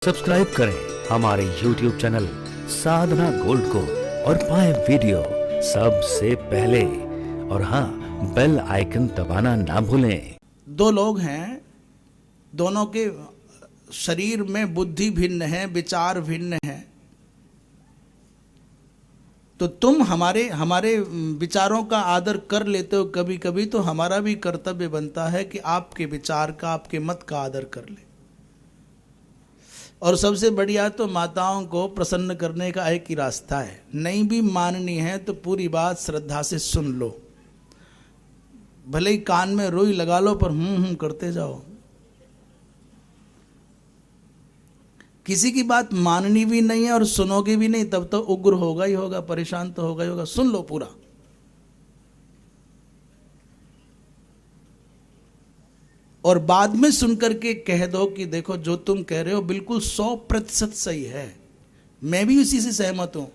Subscribe करें हमारे YouTube channel साधना gold को और पाएं वीडियो सबसे पहले। और हाँ, बेल आइकन दबाना ना भूलें। दो लोग हैं, दोनों के शरीर में बुद्धि भिन्न है, विचार भिन्न है। तो तुम हमारे विचारों का आदर कर लेते हो कभी कभी, तो हमारा भी कर्तव्य बनता है कि आपके विचार का, आपके मत का आदर कर ले। और सबसे बढ़िया तो माताओं को प्रसन्न करने का एक ही रास्ता है, नहीं भी माननी है तो पूरी बात श्रद्धा से सुन लो, भले ही कान में रुई लगा लो पर करते जाओ। किसी की बात माननी भी नहीं है और सुनोगे भी नहीं, तब तो उग्र होगा ही होगा, परेशान तो होगा ही होगा। सुन लो पूरा। और बाद में सुनकर के कह दो कि देखो जो तुम कह रहे हो बिल्कुल 100% सही है, मैं भी उसी से सहमत हूं,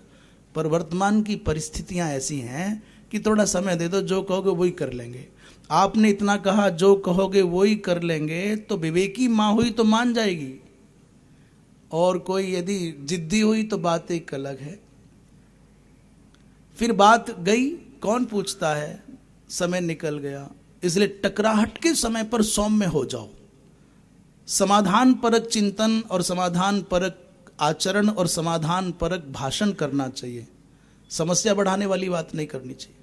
पर वर्तमान की परिस्थितियां ऐसी हैं कि थोड़ा समय दे दो, जो कहोगे वही कर लेंगे। आपने इतना कहा, जो कहोगे वही कर लेंगे, तो विवेकी माँ हुई तो मान जाएगी, और कोई यदि जिद्दी हुई तो बात एक अलग है। फिर बात गई, कौन पूछता है, समय निकल गया। इसलिए टकराहट के समय पर सौम्य हो जाओ। समाधान परक चिंतन और समाधान परक आचरण और समाधान परक भाषण करना चाहिए, समस्या बढ़ाने वाली बात नहीं करनी चाहिए।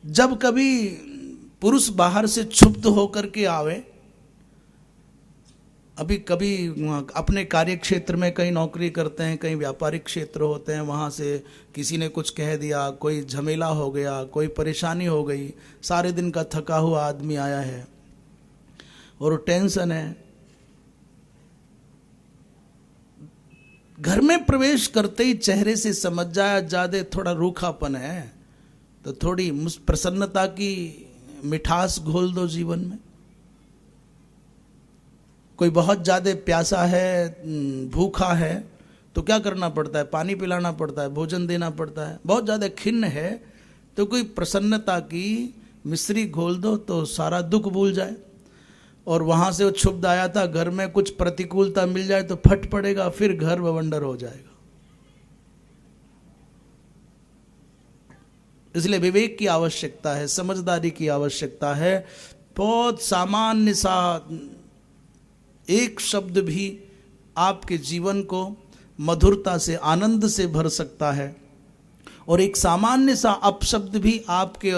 जब कभी पुरुष बाहर से क्षुब्ध होकर के आवे, अभी कभी अपने कार्य क्षेत्र में कहीं नौकरी करते हैं, कहीं व्यापारिक क्षेत्र होते हैं, वहाँ से किसी ने कुछ कह दिया, कोई झमेला हो गया, कोई परेशानी हो गई, सारे दिन का थका हुआ आदमी आया है और टेंशन है। घर में प्रवेश करते ही चेहरे से समझ जाया ज्यादा थोड़ा रूखापन है, तो थोड़ी प्रसन्नता की मिठास घोल दो जीवन में। कोई बहुत ज़्यादा प्यासा है, भूखा है, तो क्या करना पड़ता है, पानी पिलाना पड़ता है, भोजन देना पड़ता है। बहुत ज़्यादा खिन्न है तो कोई प्रसन्नता की मिश्री घोल दो तो सारा दुख भूल जाए। और वहाँ से वो क्षुब्ध आया था, घर में कुछ प्रतिकूलता मिल जाए तो फट पड़ेगा, फिर घर बवंडर हो जाएगा। इसलिए विवेक की आवश्यकता है, समझदारी की आवश्यकता है। बहुत सामान्य सा एक शब्द भी आपके जीवन को मधुरता से, आनंद से भर सकता है, और एक सामान्य सा अपशब्द भी आपके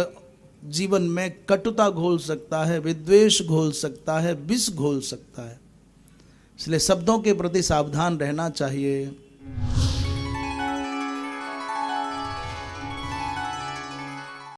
जीवन में कटुता घोल सकता है, विद्वेष घोल सकता है, विष घोल सकता है। इसलिए शब्दों के प्रति सावधान रहना चाहिए।